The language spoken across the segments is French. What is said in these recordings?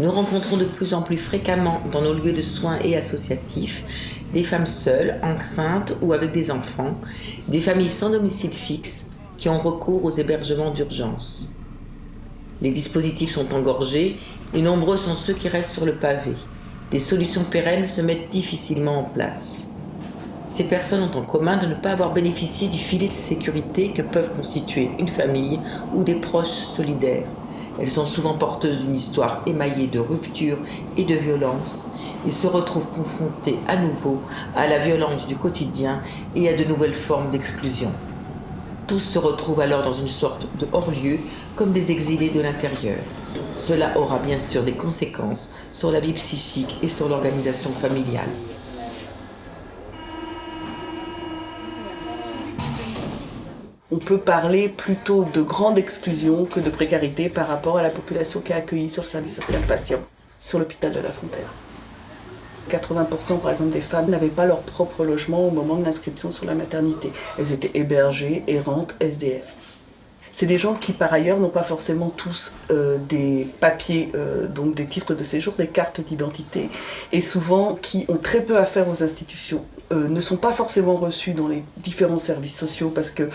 Nous rencontrons de plus en plus fréquemment dans nos lieux de soins et associatifs des femmes seules, enceintes ou avec des enfants, des familles sans domicile fixe qui ont recours aux hébergements d'urgence. Les dispositifs sont engorgés et nombreux sont ceux qui restent sur le pavé. Des solutions pérennes se mettent difficilement en place. Ces personnes ont en commun de ne pas avoir bénéficié du filet de sécurité que peuvent constituer une famille ou des proches solidaires. Elles sont souvent porteuses d'une histoire émaillée de ruptures et de violences et se retrouvent confrontées à nouveau à la violence du quotidien et à de nouvelles formes d'exclusion. Tous se retrouvent alors dans une sorte de hors-lieu, comme des exilés de l'intérieur. Cela aura bien sûr des conséquences sur la vie psychique et sur l'organisation familiale. On peut parler plutôt de grande exclusion que de précarité par rapport à la population qui est accueillie sur le service social patient, sur l'hôpital de La Fontaine. 80% par exemple des femmes n'avaient pas leur propre logement au moment de l'inscription sur la maternité. Elles étaient hébergées, errantes, SDF. C'est des gens qui par ailleurs n'ont pas forcément tous des papiers, donc des titres de séjour, des cartes d'identité, et souvent qui ont très peu affaire aux institutions, ne sont pas forcément reçus dans les différents services sociaux parce que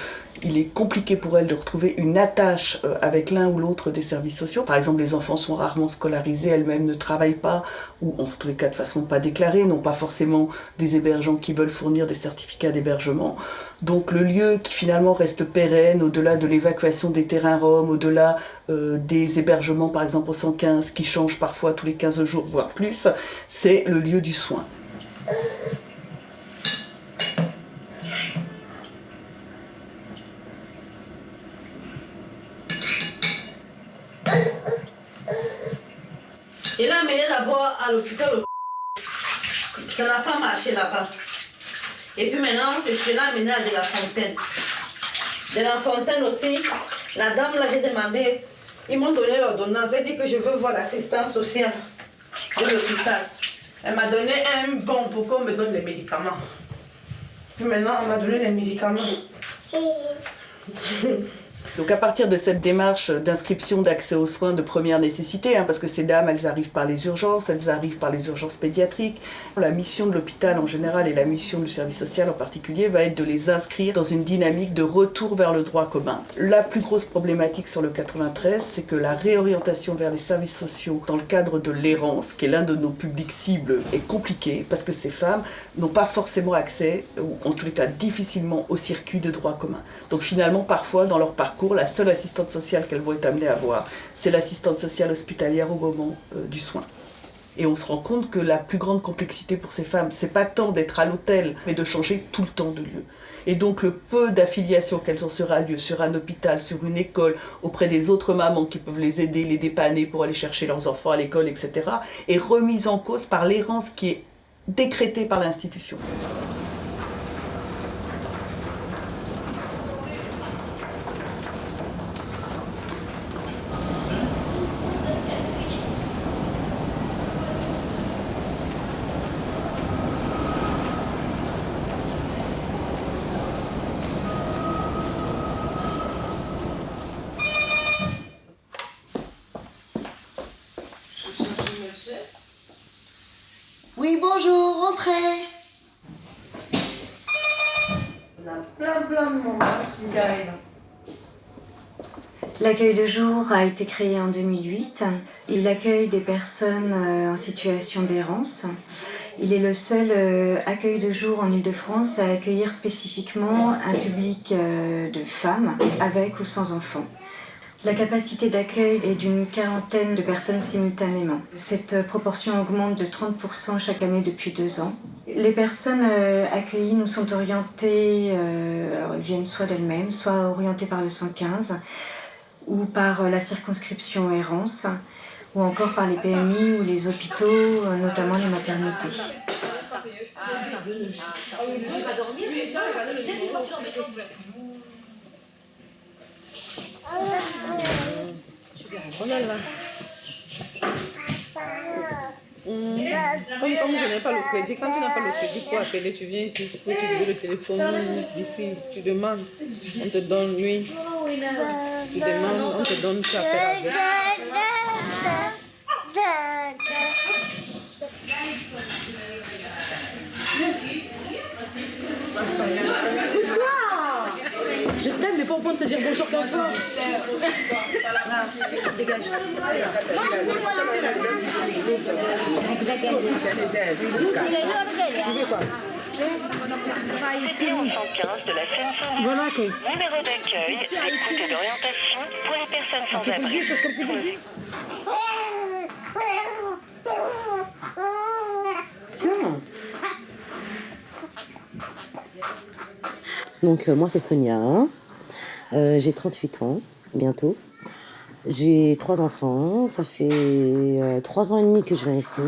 il est compliqué pour elles de retrouver une attache avec l'un ou l'autre des services sociaux. Par exemple, les enfants sont rarement scolarisés, elles-mêmes ne travaillent pas, ou en tous les cas de façon pas déclarée, n'ont pas forcément des hébergeants qui veulent fournir des certificats d'hébergement. Donc le lieu qui finalement reste pérenne, au-delà de l'évacuation des terrains roms, au-delà des hébergements par exemple au 115 qui changent parfois tous les 15 jours, voire plus, c'est le lieu du soin. Il l'a amené d'abord à l'hôpital. Ça n'a pas marché là-bas. Et puis maintenant, je l'ai amené à De La Fontaine. De La Fontaine aussi, la dame là, j'ai demandé, ils m'ont donné l'ordonnance. Elle dit que je veux voir l'assistance sociale de l'hôpital. Elle m'a donné un bon pour qu'on me donne les médicaments. Puis maintenant, on m'a donné les médicaments. Donc à partir de cette démarche d'inscription d'accès aux soins de première nécessité, parce que ces dames, elles arrivent par les urgences pédiatriques, la mission de l'hôpital en général et la mission du service social en particulier va être de les inscrire dans une dynamique de retour vers le droit commun. La plus grosse problématique sur le 93, c'est que la réorientation vers les services sociaux dans le cadre de l'errance, qui est l'un de nos publics cibles, est compliquée parce que ces femmes n'ont pas forcément accès, ou en tous les cas difficilement, au circuit de droit commun. Donc finalement, parfois dans leur parcours, la seule assistante sociale qu'elles vont être amenées à voir, c'est l'assistante sociale hospitalière au moment du soin. Et on se rend compte que la plus grande complexité pour ces femmes, c'est pas tant d'être à l'hôtel, mais de changer tout le temps de lieu. Et donc le peu d'affiliation qu'elles ont sur un lieu, sur un hôpital, sur une école, auprès des autres mamans qui peuvent les aider, les dépanner pour aller chercher leurs enfants à l'école, etc., est remise en cause par l'errance qui est décrétée par l'institution. Oui, bonjour, entrez. On a plein de moments qui arrivent. L'accueil de jour a été créé en 2008. Il accueille des personnes en situation d'errance. Il est le seul accueil de jour en Île-de-France à accueillir spécifiquement un public de femmes avec ou sans enfants. La capacité d'accueil est d'une 40aine de personnes simultanément. Cette proportion augmente de 30% chaque année depuis 2 ans. Les personnes accueillies nous sont orientées, alors elles viennent soit d'elles-mêmes, soit orientées par le 115, ou par la circonscription errance, ou encore par les PMI ou les hôpitaux, notamment les maternités. Oh là là. Comme je n'ai pas le crédit, quand tu n'as pas le crédit pour appeler, tu viens ici, tu peux utiliser le téléphone ici, tu demandes, on te donne, oui. Tu demandes, on te donne, tu appelles avec. Je t'aime, mais pas au point de te dire bonjour 15 fois. Dégage. de la Seine-Saint-Denis. Numéro d'accueil, d'écoute et d'orientation pour les personnes sans abri. Donc moi c'est Sonia, j'ai 38 ans bientôt, j'ai 3 enfants, ça fait 3 ans et demi que je viens ici.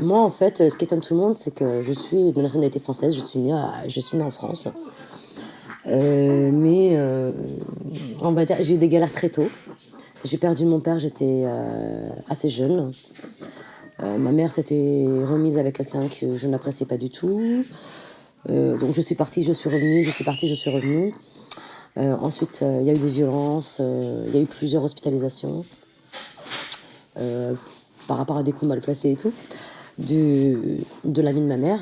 Moi en fait, ce qui étonne tout le monde, c'est que je suis de nationalité française, je suis née en France. Mais on va dire, j'ai eu des galères très tôt. J'ai perdu mon père, j'étais assez jeune. Ma mère s'était remise avec quelqu'un que je n'appréciais pas du tout. Donc je suis partie, je suis revenue, je suis partie, je suis revenue. Ensuite, il y a eu des violences, il y a eu plusieurs hospitalisations par rapport à des coups mal placés et tout, de l'ami de ma mère.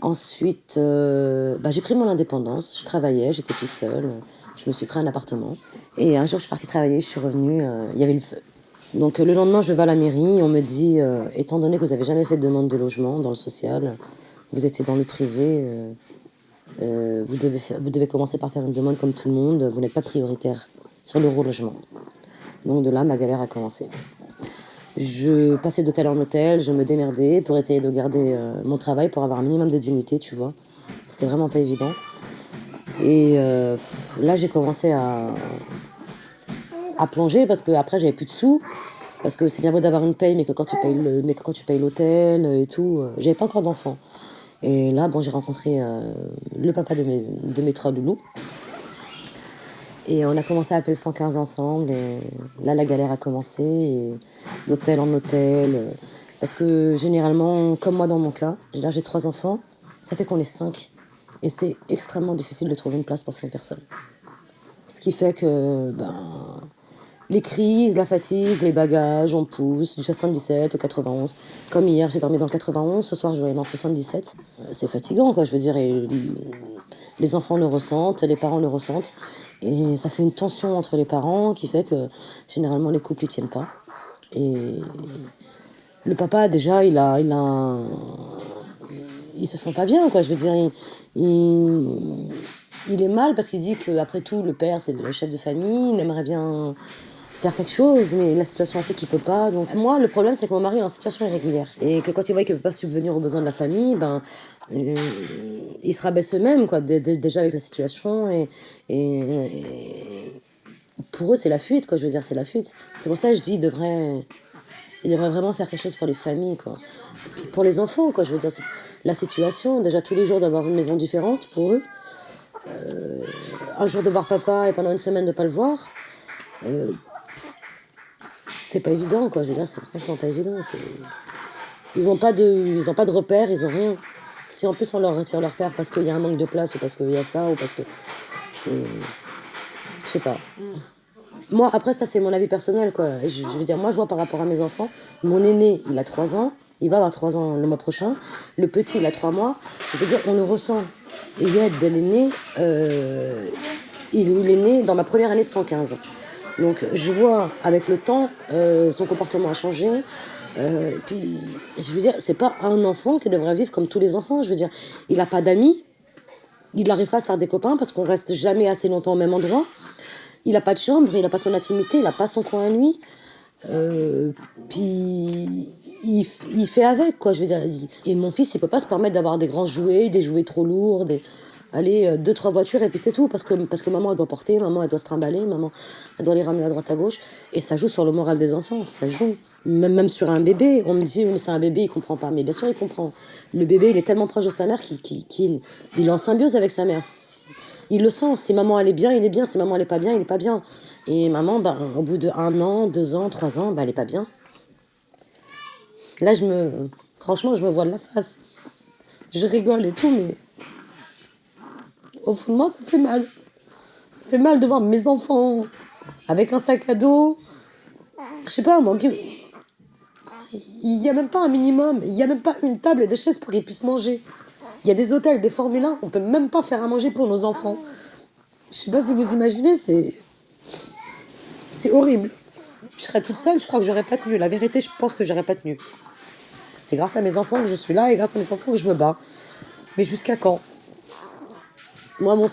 Ensuite, j'ai pris mon indépendance, je travaillais, j'étais toute seule, je me suis pris un appartement. Et un jour, je suis partie travailler, je suis revenue, il y avait le feu. Donc le lendemain, je vais à la mairie, on me dit, étant donné que vous n'avez jamais fait de demande de logement dans le social, vous étiez dans le privé, vous devez commencer par faire une demande comme tout le monde, vous n'êtes pas prioritaire sur l'euro-logement. Donc de là, ma galère a commencé. Je passais d'hôtel en hôtel, je me démerdais pour essayer de garder mon travail, pour avoir un minimum de dignité, tu vois. C'était vraiment pas évident. Et là, j'ai commencé à plonger parce qu'après, j'avais plus de sous. Parce que c'est bien beau d'avoir une paye, mais que quand tu payes l'hôtel et tout, j'avais pas encore d'enfant. Et là, j'ai rencontré le papa de mes 3 loulous. Et on a commencé à appeler le 115 ensemble. Et là, la galère a commencé. Et d'hôtel en hôtel. Parce que généralement, comme moi dans mon cas, j'ai 3 enfants. Ça fait qu'on est 5. Et c'est extrêmement difficile de trouver une place pour 5 personnes. Ce qui fait que les crises, la fatigue, les bagages, on pousse du 77 au 91. Comme hier, j'ai dormi dans le 91, ce soir, je vais dans le 77. C'est fatigant, quoi, je veux dire. Et les enfants le ressentent, les parents le ressentent. Et ça fait une tension entre les parents qui fait que, généralement, les couples, ils tiennent pas. Et le papa, déjà, il se sent pas bien, quoi, je veux dire. Il est mal parce qu'il dit qu'après tout, le père, c'est le chef de famille, il aimerait bien faire quelque chose, mais la situation a fait qu'il peut pas. Donc moi, le problème, c'est que mon mari est en situation irrégulière. Et que quand il voit qu'il peut pas subvenir aux besoins de la famille, il se rabaisse eux-mêmes, quoi, déjà avec la situation. Et pour eux, c'est la fuite, quoi, je veux dire, c'est la fuite. C'est pour ça que je dis, il devrait vraiment faire quelque chose pour les familles, quoi. Puis pour les enfants, quoi, je veux dire, la situation, déjà tous les jours d'avoir une maison différente pour eux. Un jour de voir papa et pendant une semaine de pas le voir. C'est pas évident, quoi, je veux dire, c'est franchement pas évident. Ils ont pas de repères, ils ont rien. Si en plus on leur retire leur père parce qu'il y a un manque de place ou parce qu'il y a ça ou parce que je sais pas. Moi, après, ça c'est mon avis personnel, quoi. Je veux dire, moi je vois par rapport à mes enfants, mon aîné il a 3 ans, il va avoir 3 ans le mois prochain, le petit il a 3 mois, je veux dire, on le ressent. Et Yed, de l'aîné, il est né dans ma première année de 115. Donc je vois avec le temps, son comportement a changé. Puis je veux dire, c'est pas un enfant qui devrait vivre comme tous les enfants. Je veux dire, il n'a pas d'amis, il n'arrive pas à se faire des copains parce qu'on reste jamais assez longtemps au même endroit. Il n'a pas de chambre, il n'a pas son intimité, il n'a pas son coin à lui. Puis il fait avec, quoi, je veux dire. Et mon fils, il peut pas se permettre d'avoir des grands jouets, des jouets trop lourds, Allez, 2-3 voitures et puis c'est tout, parce que maman elle doit porter, maman elle doit se trimballer, maman elle doit les ramener à droite à gauche, et ça joue sur le moral des enfants, ça joue. Même sur un bébé, on me dit mais c'est un bébé, il comprend pas, mais bien sûr il comprend. Le bébé il est tellement proche de sa mère qu'il est en symbiose avec sa mère. Il le sent, si maman elle est bien, il est bien, si maman elle est pas bien, il est pas bien. Et maman, au bout de 1 an, 2 ans, 3 ans, elle est pas bien. Là franchement je me vois de la face. Je rigole et tout, mais au fond de moi, ça fait mal. Ça fait mal de voir mes enfants avec un sac à dos. Je sais pas, il n'y a même pas un minimum. Il n'y a même pas une table et des chaises pour qu'ils puissent manger. Il y a des hôtels, des Formule 1, on peut même pas faire à manger pour nos enfants. Je sais pas si vous imaginez, c'est horrible. Je serais toute seule, je crois que j'aurais pas tenu. La vérité, je pense que j'aurais pas tenu. C'est grâce à mes enfants que je suis là et grâce à mes enfants que je me bats. Mais jusqu'à quand? Moi, mon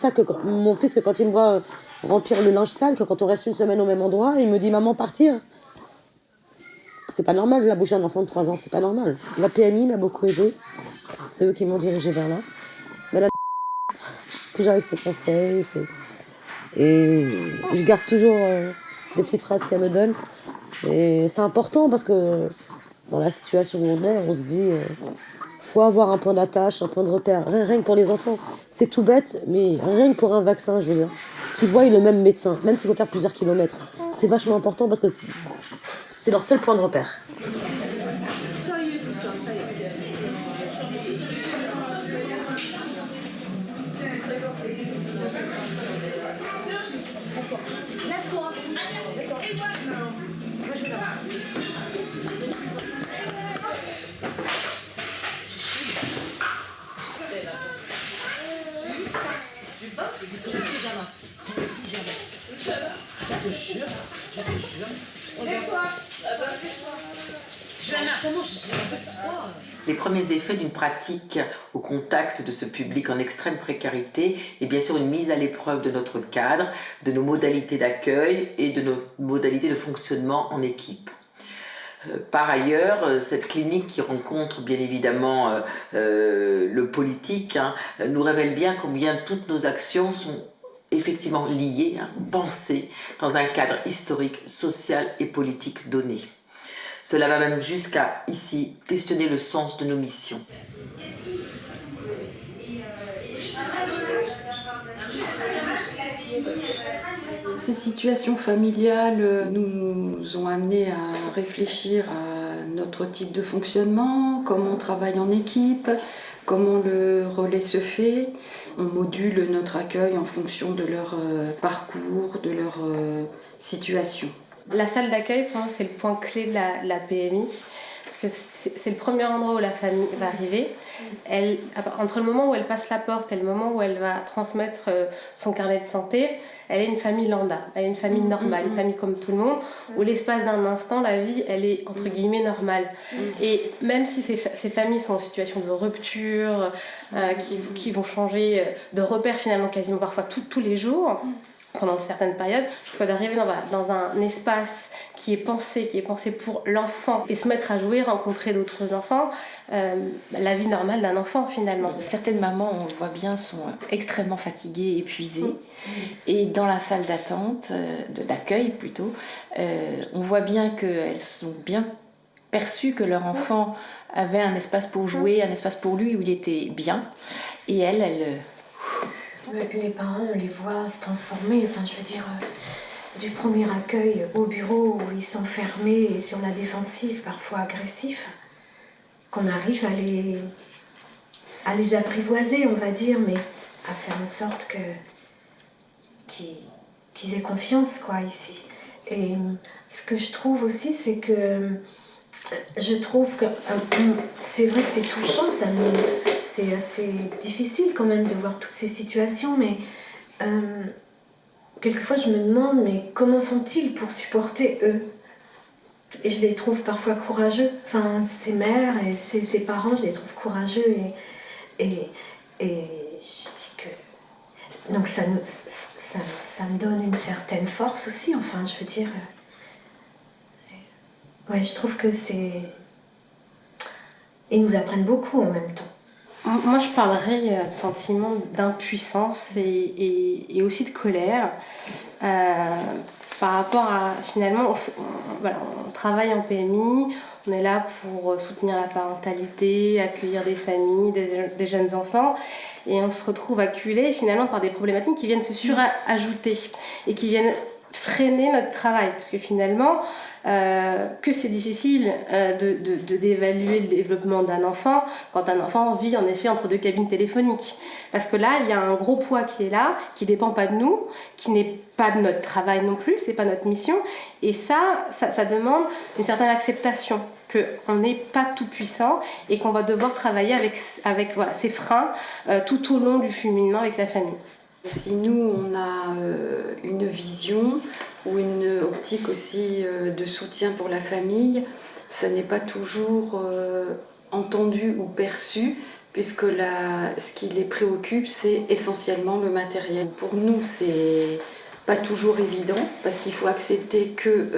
fils, que quand il me voit remplir le linge sale, que quand on reste une semaine au même endroit, il me dit « Maman, partir ?» C'est pas normal de la bouger un enfant de 3 ans, c'est pas normal. La PMI m'a beaucoup aidée. C'est eux qui m'ont dirigée vers là. Mais la toujours avec ses conseils. Et je garde toujours des petites phrases qu'elle me donne. Et c'est important parce que dans la situation où on est, on se dit faut avoir un point d'attache, un point de repère. Rien que pour les enfants. C'est tout bête, mais rien que pour un vaccin, je veux dire. Qu'ils voient le même médecin, même s'il faut faire plusieurs kilomètres. C'est vachement important parce que c'est leur seul point de repère. Les premiers effets d'une pratique au contact de ce public en extrême précarité est bien sûr une mise à l'épreuve de notre cadre, de nos modalités d'accueil et de nos modalités de fonctionnement en équipe. Par ailleurs, cette clinique qui rencontre bien évidemment le politique nous révèle bien combien toutes nos actions sont effectivement liées, pensées dans un cadre historique, social et politique donné. Cela va même jusqu'à, ici, questionner le sens de nos missions. Ces situations familiales nous ont amenés à réfléchir à notre type de fonctionnement, comment on travaille en équipe, comment le relais se fait. On module notre accueil en fonction de leur parcours, de leur situation. La salle d'accueil, pour moi, c'est le point clé de la PMI, parce que c'est le premier endroit où la famille va arriver. Entre le moment où elle passe la porte et le moment où elle va transmettre son carnet de santé, elle est une famille lambda, elle est une famille normale, une famille comme tout le monde, où l'espace d'un instant, la vie, elle est entre guillemets normale. Et même si ces familles sont en situation de rupture, qui vont changer de repère finalement quasiment parfois tous les jours, pendant certaines périodes, je peux d'arriver dans un espace qui est pensé pour l'enfant et se mettre à jouer, rencontrer d'autres enfants, la vie normale d'un enfant finalement. Certaines mamans, on le voit bien, sont extrêmement fatiguées, épuisées. Et dans la salle d'attente, d'accueil plutôt, on voit bien qu'elles sont bien perçues que leur enfant avait un espace pour jouer, un espace pour lui où il était bien. Et elle... Les parents, on les voit se transformer, enfin je veux dire, du premier accueil au bureau où ils sont fermés et sur la défensive, parfois agressifs, qu'on arrive à les apprivoiser, on va dire, mais à faire en sorte qu'ils aient confiance, quoi, ici. Et ce que je trouve aussi, c'est que je trouve que c'est vrai que c'est touchant, c'est assez difficile quand même de voir toutes ces situations, mais quelquefois je me demande, mais comment font-ils pour supporter eux? Et je les trouve parfois courageux, enfin ces mères et ces parents, je les trouve courageux et je dis que... Donc ça me donne une certaine force aussi, enfin je veux dire... Ouais, je trouve que c'est... Ils nous apprennent beaucoup en même temps. Moi, je parlerais de sentiment d'impuissance et aussi de colère par rapport à, finalement, on travaille en PMI, on est là pour soutenir la parentalité, accueillir des familles, des jeunes enfants, et on se retrouve acculé finalement par des problématiques qui viennent se surajouter et qui viennent freiner notre travail, parce que finalement, que c'est difficile d'évaluer le développement d'un enfant quand un enfant vit en effet entre deux cabines téléphoniques. Parce que là, il y a un gros poids qui est là, qui ne dépend pas de nous, qui n'est pas de notre travail non plus, c'est pas notre mission. Et ça demande une certaine acceptation qu'on n'est pas tout puissant et qu'on va devoir travailler avec voilà, ces freins tout au long du cheminement avec la famille. Si nous, on a une vision ou une optique aussi de soutien pour la famille, ça n'est pas toujours entendu ou perçu, puisque ce qui les préoccupe, c'est essentiellement le matériel. Pour nous, c'est pas toujours évident, parce qu'il faut accepter qu'il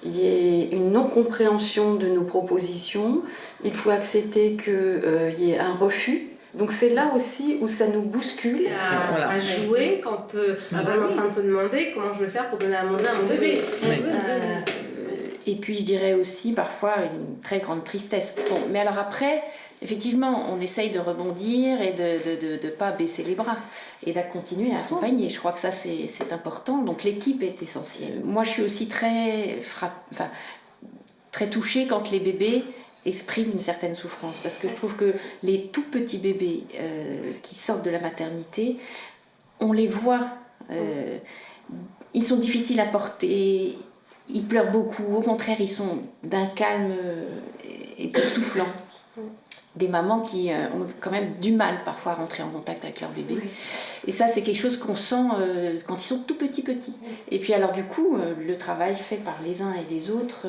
y ait une non-compréhension de nos propositions, il faut accepter qu'il y ait un refus. Donc c'est là aussi où ça nous bouscule à jouer quand on est en train de se demander comment je vais faire pour donner à manger à mon bébé. Et puis je dirais aussi parfois une très grande tristesse. Bon, mais alors après, effectivement, on essaye de rebondir et de pas baisser les bras et de continuer à accompagner. Je crois que ça c'est important. Donc l'équipe est essentielle. Moi je suis aussi très touchée quand les bébés expriment une certaine souffrance, parce que je trouve que les tout petits bébés qui sortent de la maternité, on les voit, ils sont difficiles à porter, ils pleurent beaucoup, au contraire ils sont d'un calme époustouflant. Des mamans qui ont quand même du mal parfois à rentrer en contact avec leur bébé. Oui. Et ça, c'est quelque chose qu'on sent quand ils sont tout petits. Et puis alors du coup, le travail fait par les uns et les autres,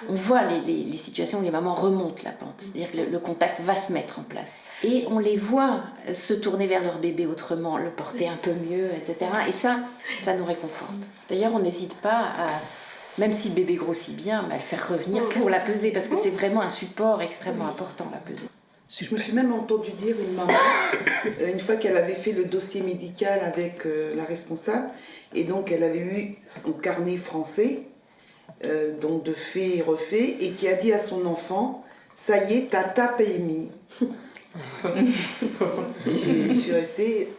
on voit les situations où les mamans remontent la pente. C'est-à-dire que le contact va se mettre en place. Et on les voit se tourner vers leur bébé autrement, le porter un peu mieux, etc. Et ça nous réconforte. D'ailleurs, on n'hésite pas à... Même si le bébé grossit bien, à le faire revenir pour la peser, parce que c'est vraiment un support extrêmement important, la pesée. Je me suis même entendue dire une maman, une fois qu'elle avait fait le dossier médical avec la responsable, et donc elle avait eu son carnet français, donc de fait et refait, et qui a dit à son enfant, ça y est, tata PMI. Je suis restée...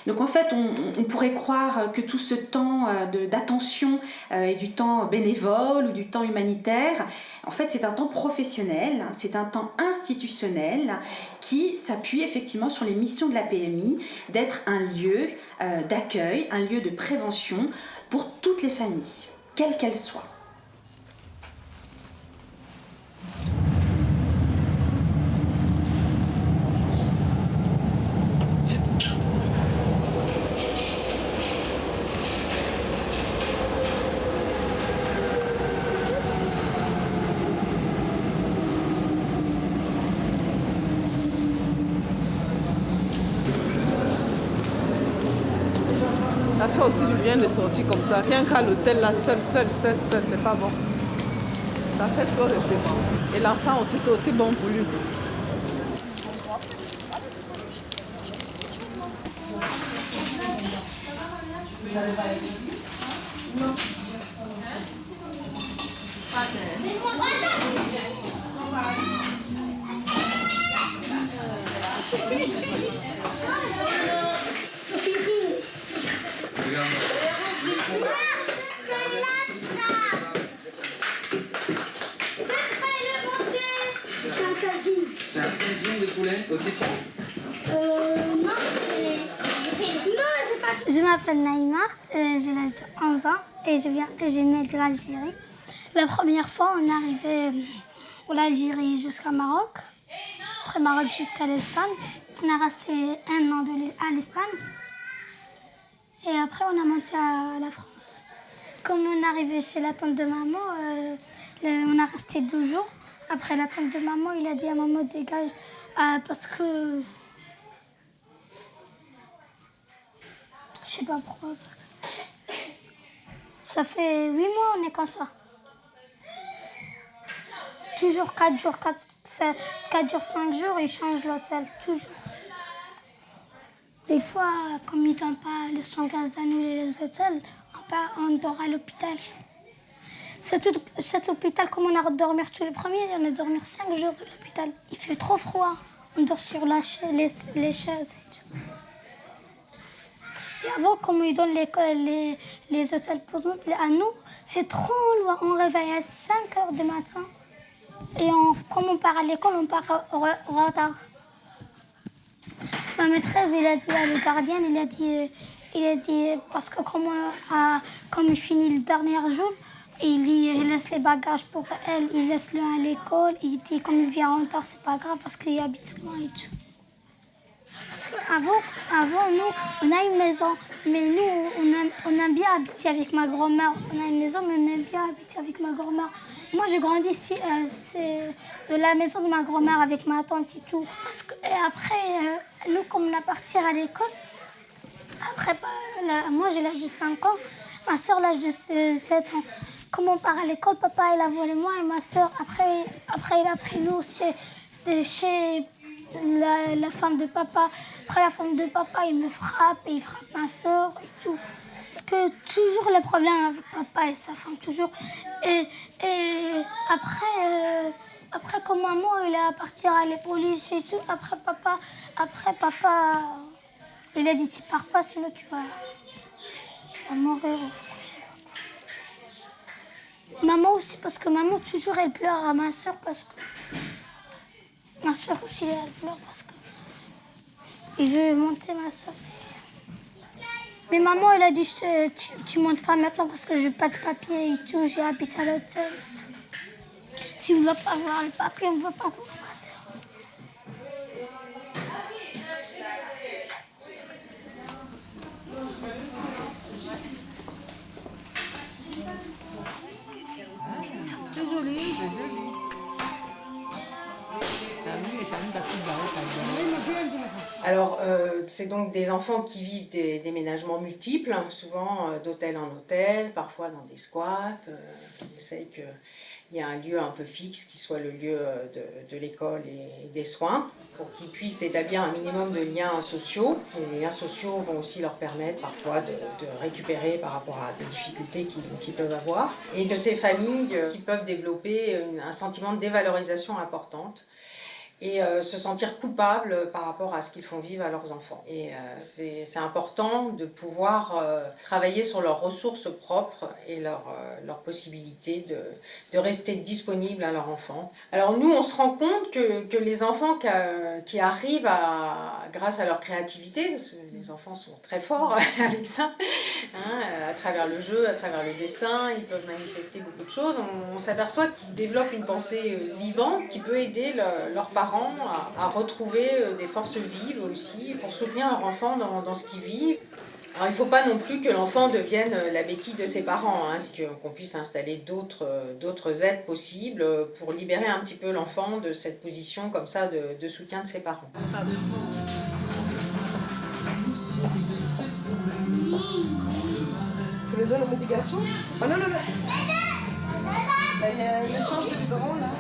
Donc en fait, on pourrait croire que tout ce temps d'attention est du temps bénévole ou du temps humanitaire. En fait, c'est un temps professionnel, c'est un temps institutionnel qui s'appuie effectivement sur les missions de la PMI, d'être un lieu d'accueil, un lieu de prévention pour toutes les familles, quelles qu'elles soient. Ça fait aussi du bien de sortir comme ça. Rien qu'à l'hôtel, là, seul, c'est pas bon. Ça fait trop réfléchir. Et l'enfant aussi, c'est aussi bon pour lui. C'est un tagine de poulet au citron? Non, c'est pas... Je m'appelle Naïma, j'ai l'âge de 11 ans et je venais de l'Algérie. La première fois, on est arrivé en Algérie jusqu'au Maroc, après Maroc jusqu'à l'Espagne. On a resté 1 an à l'Espagne et après on a monté à la France. Comme on est arrivé chez la tante de maman, on a resté 2 jours. Après la tante de maman, il a dit à maman dégage parce que... Je sais pas pourquoi. Parce que... Ça fait 8 mois on est comme ça. Toujours 4 jours, 5 jours, ils changent l'hôtel. Toujours. Des fois, comme ils ne donnent pas le 115 à nous les hôtels, on dort à l'hôpital. Cet hôpital, comme on a dormir tous les premiers, on a dormi 5 jours à l'hôpital. Il fait trop froid. On dort sur les chaises et tout. Et avant, comme ils donnent les hôtels pour nous, à nous, c'est trop loin. On réveille à 5 h du matin. Et comme on part à l'école, on part au retard. Ma maîtresse, il a dit à le gardien, il a dit parce que comme il finit le dernier jour, il laisse les bagages pour elle, il laisse le à l'école. Il dit comme il vient en retard, c'est pas grave parce qu'il habite loin et tout. Parce qu'avant, nous, on a une maison, mais nous, on aime bien habiter avec ma grand-mère. On a une maison, mais on aime bien habiter avec ma grand-mère. Moi, j'ai grandi ici, c'est de la maison de ma grand-mère avec ma tante et tout. Et après, nous, comme on a parti à l'école, après, moi, j'ai l'âge de 5 ans, ma soeur, l'âge de 7 ans. Comme on part à l'école, papa, il a volé moi et ma soeur. Après, il a pris nous chez la femme de papa. Après, la femme de papa, il me frappe et il frappe ma soeur et tout. Parce que toujours les problèmes avec papa et sa femme, toujours. Et après, comme maman, il est parti à la police et tout. Après, papa, il a dit, tu pars pas, sinon tu vas mourir ou coucher. Maman aussi, parce que maman, toujours, elle pleure à ma soeur parce que... Ma soeur aussi, elle pleure parce que... Il veut monter ma soeur. Mais maman, elle a dit, tu montes pas maintenant parce que j'ai pas de papier et tout, j'ai habité à l'hôtel et tout. Si on ne va pas voir le papier, on ne va pas voir ma soeur. C'est joli, c'est joli. Alors, c'est donc des enfants qui vivent des déménagements multiples, hein, souvent d'hôtel en hôtel, parfois dans des squats. On essaye qu'il y ait un lieu un peu fixe qui soit le lieu de l'école et des soins, pour qu'ils puissent établir un minimum de liens sociaux. Et les liens sociaux vont aussi leur permettre parfois de récupérer par rapport à des difficultés qu'ils peuvent avoir. Et de ces familles qui peuvent développer un sentiment de dévalorisation importante, et se sentir coupables par rapport à ce qu'ils font vivre à leurs enfants. Et c'est important de pouvoir travailler sur leurs ressources propres et leur possibilité de rester disponibles à leurs enfants. Alors nous, on se rend compte que les enfants qui arrivent grâce à leur créativité, parce que les enfants sont très forts avec ça, hein, à travers le jeu, à travers le dessin, ils peuvent manifester beaucoup de choses. On s'aperçoit qu'ils développent une pensée vivante qui peut aider leurs parents à retrouver des forces vives aussi pour soutenir leur enfant dans ce qu'ils vivent. Alors il ne faut pas non plus que l'enfant devienne la béquille de ses parents, hein, qu'on puisse installer d'autres aides possibles pour libérer un petit peu l'enfant de cette position comme ça de soutien de ses parents. Tu les donnes aux médications? Oh non, non, non. Il y a un échange de biberons là.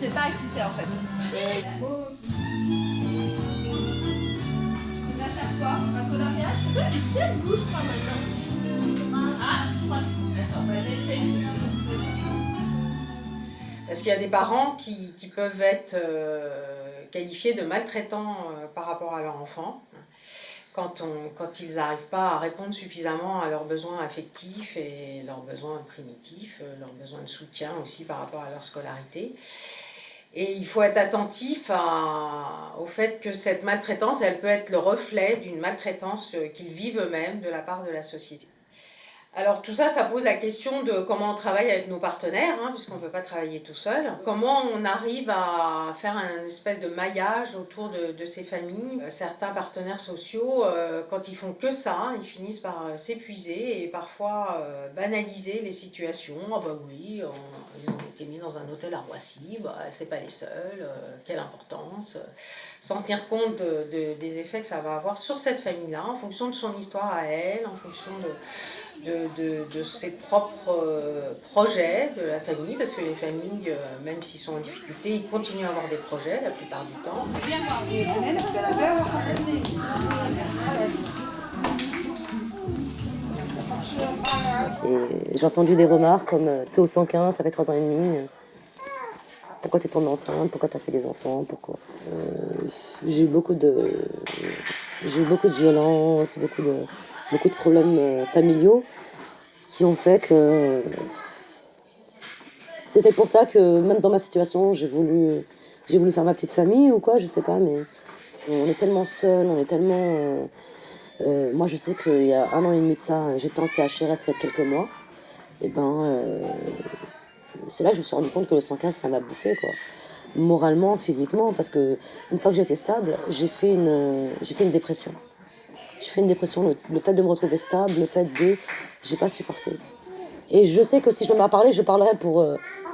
Je sais pas à qui c'est en fait. Il va faire quoi? Parce que dans le tu tiens une bouche pas maintenant. Ah, je crois que... Attends, on va laisser. Parce qu'il y a des parents qui peuvent être qualifiés de maltraitants par rapport à leur enfant. Quand ils n'arrivent pas à répondre suffisamment à leurs besoins affectifs et leurs besoins primitifs, leurs besoins de soutien aussi par rapport à leur scolarité. Et il faut être attentif au fait que cette maltraitance, elle peut être le reflet d'une maltraitance qu'ils vivent eux-mêmes de la part de la société. Alors tout ça, ça pose la question de comment on travaille avec nos partenaires, hein, puisqu'on ne peut pas travailler tout seul. Comment on arrive à faire un espèce de maillage autour de ces familles. Certains partenaires sociaux, quand ils font que ça, ils finissent par s'épuiser et parfois banaliser les situations. Ah bah oui, ils ont été mis dans un hôtel à Roissy, bah, c'est pas les seuls, quelle importance. Sans tenir compte des effets que ça va avoir sur cette famille-là, en fonction de son histoire à elle, en fonction de ses propres projets de la famille, parce que les familles, même s'ils sont en difficulté, ils continuent à avoir des projets la plupart du temps. Et j'ai entendu des remarques comme « t'es au 115, ça fait 3 ans et demi, pourquoi t'es tombée enceinte, pourquoi t'as fait des enfants, pourquoi ?» J'ai eu beaucoup de J'ai eu beaucoup de violences, beaucoup de problèmes familiaux qui ont fait que... C'était pour ça que même dans ma situation, j'ai voulu faire ma petite famille ou quoi, je sais pas, mais on est tellement seuls, on est tellement... moi, je sais qu'il y a 1 an et demi de ça, j'étais en CHRS il y a quelques mois. Et c'est là que je me suis rendu compte que le 115, ça m'a bouffé, quoi. Moralement, physiquement, parce que une fois que j'étais stable, j'ai fait une dépression. J'ai fait une dépression, le fait de me retrouver stable, le fait de... J'ai pas supporté. Et je sais que si je me mets à parler, je parlerai pour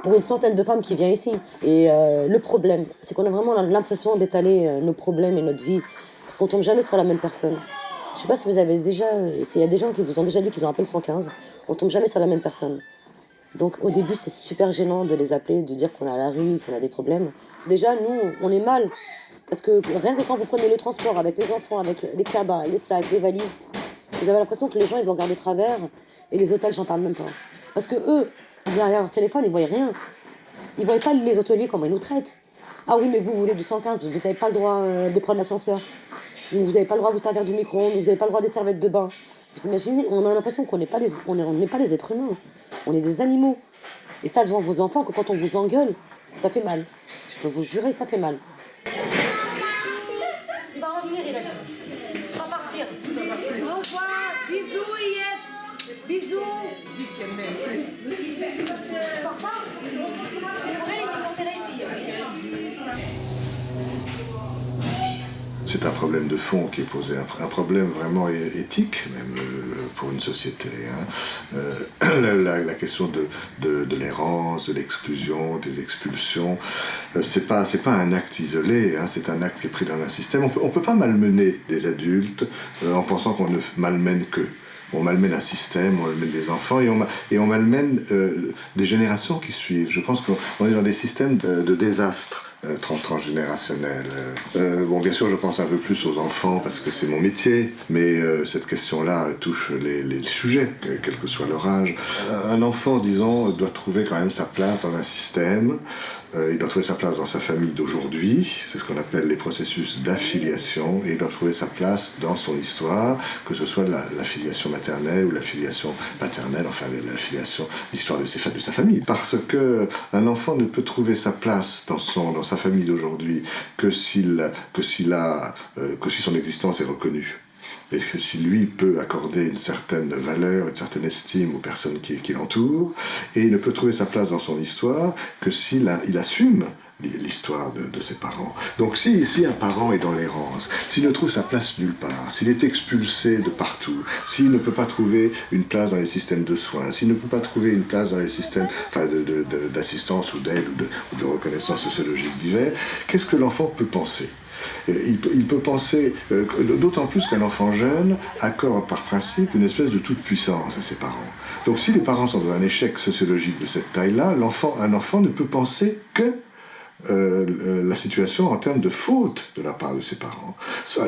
une centaine de femmes qui viennent ici. Et le problème, c'est qu'on a vraiment l'impression d'étaler nos problèmes et notre vie, parce qu'on tombe jamais sur la même personne. Je sais pas si vous avez déjà... S'il y a des gens qui vous ont déjà dit qu'ils ont appelé 115, on tombe jamais sur la même personne. Donc au début, c'est super gênant de les appeler, de dire qu'on est à la rue, qu'on a des problèmes. Déjà, nous, on est mal. Parce que rien que quand vous prenez le transport avec les enfants, avec les cabas, les sacs, les valises, vous avez l'impression que les gens, ils vous regardent de travers. Et les hôtels, j'en parle même pas. Parce que eux, derrière leur téléphone, ils voient rien. Ils voient pas les hôteliers comment ils nous traitent. Ah oui, mais vous voulez du 115, vous n'avez pas le droit de prendre l'ascenseur. Vous n'avez pas le droit de vous servir du micro-ondes, vous n'avez pas le droit des serviettes de bain. Vous imaginez, on a l'impression qu'on n'est pas des êtres humains. On est des animaux. Et ça, devant vos enfants, que quand on vous engueule, ça fait mal. Je peux vous jurer, ça fait mal. Il va revenir, il a dit. Il va partir. Au revoir. Bisous, Yet. Bisous. Papa, c'est vrai, il est enterré ici. C'est un problème de fond qui est posé, un problème vraiment éthique, même pour une société. Hein. La question de l'errance, de l'exclusion, des expulsions, c'est pas un acte isolé, hein, c'est un acte qui est pris dans un système. On peut pas malmener des adultes en pensant qu'on ne malmène qu'eux. On malmène un système, on malmène des enfants et on malmène des générations qui suivent. Je pense qu'on est dans des systèmes de désastre transgénérationnel. Bon, bien sûr, je pense un peu plus aux enfants parce que c'est mon métier, mais cette question-là touche les sujets, quel que soit leur âge. Un enfant, disons, doit trouver quand même sa place dans un système. Il doit trouver sa place dans sa famille d'aujourd'hui, c'est ce qu'on appelle les processus d'affiliation, et il doit trouver sa place dans son histoire, que ce soit la filiation maternelle ou la filiation paternelle, enfin la filiation, l'histoire de sa famille. Parce que un enfant ne peut trouver sa place dans sa famille d'aujourd'hui que si son existence est reconnue. Et que si lui peut accorder une certaine valeur, une certaine estime aux personnes qui l'entourent, et il ne peut trouver sa place dans son histoire que s'il assume l'histoire de ses parents. Donc si un parent est dans l'errance, s'il ne trouve sa place nulle part, s'il est expulsé de partout, s'il ne peut pas trouver une place dans les systèmes de soins, s'il ne peut pas trouver une place dans les systèmes d'assistance ou d'aide ou de reconnaissance sociologique divers, qu'est-ce que l'enfant peut penser ? Il peut penser, d'autant plus qu'un enfant jeune accorde par principe une espèce de toute-puissance à ses parents. Donc si les parents sont dans un échec sociologique de cette taille-là, un enfant ne peut penser que la situation en termes de faute de la part de ses parents.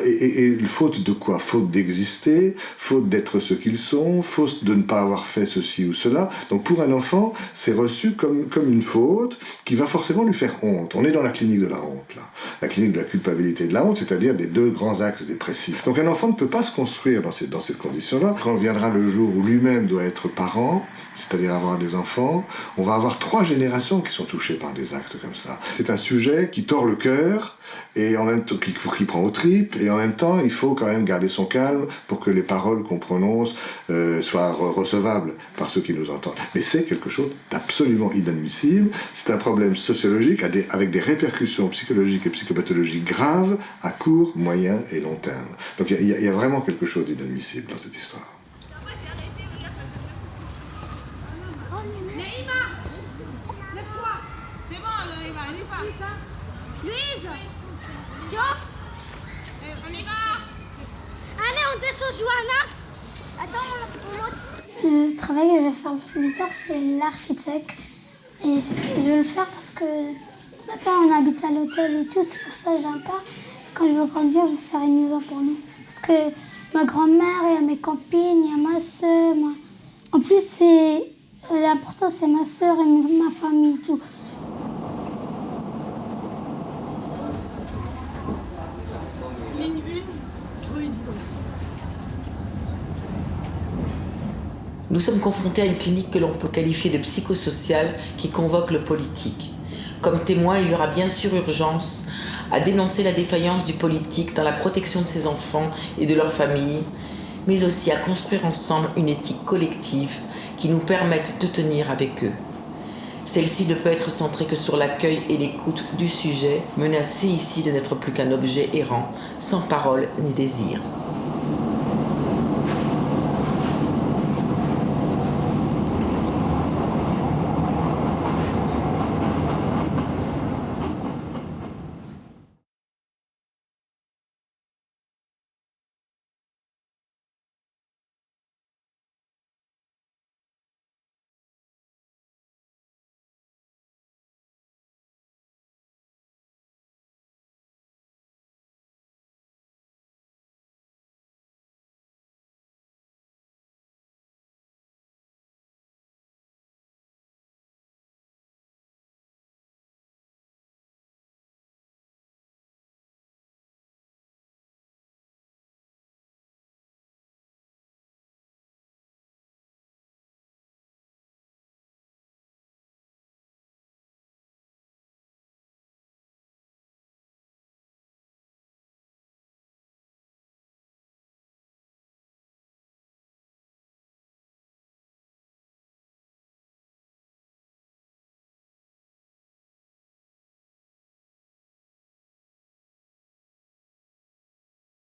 Et faute de quoi ? Faute d'exister, faute d'être ce qu'ils sont, faute de ne pas avoir fait ceci ou cela. Donc pour un enfant, c'est reçu comme une faute qui va forcément lui faire honte. On est dans la clinique de la honte, là. La clinique de la culpabilité et de la honte, c'est-à-dire des deux grands axes dépressifs. Donc un enfant ne peut pas se construire dans cette condition-là. Quand viendra le jour où lui-même doit être parent, c'est-à-dire avoir des enfants, on va avoir 3 générations qui sont touchées par des actes comme ça. C'est un sujet qui tord le cœur, et en même temps qui prend aux tripes, et en même temps il faut quand même garder son calme pour que les paroles qu'on prononce soient recevables par ceux qui nous entendent. Mais c'est quelque chose d'absolument inadmissible, c'est un problème sociologique avec des répercussions psychologiques et psychopathologiques graves à court, moyen et long terme. Donc il y a vraiment quelque chose d'inadmissible dans cette histoire. Louise, on y va. Allez, on descend, Johanna. Attends, le travail que je vais faire plus tard, c'est l'architecte. Et je vais le faire parce que maintenant on habite à l'hôtel et tout, c'est pour ça que j'aime pas. Quand je veux grandir, je vais faire une maison pour nous. Parce que ma grand-mère, il y a mes copines, il y a ma soeur. En plus, l'important, c'est ma soeur et ma famille et tout. Ligne 1, rue Nous sommes confrontés à une clinique que l'on peut qualifier de psychosociale qui convoque le politique. Comme témoin, il y aura bien sûr urgence à dénoncer la défaillance du politique dans la protection de ses enfants et de leurs familles, mais aussi à construire ensemble une éthique collective qui nous permette de tenir avec eux. Celle-ci ne peut être centrée que sur l'accueil et l'écoute du sujet, menacé ici de n'être plus qu'un objet errant, sans parole ni désir.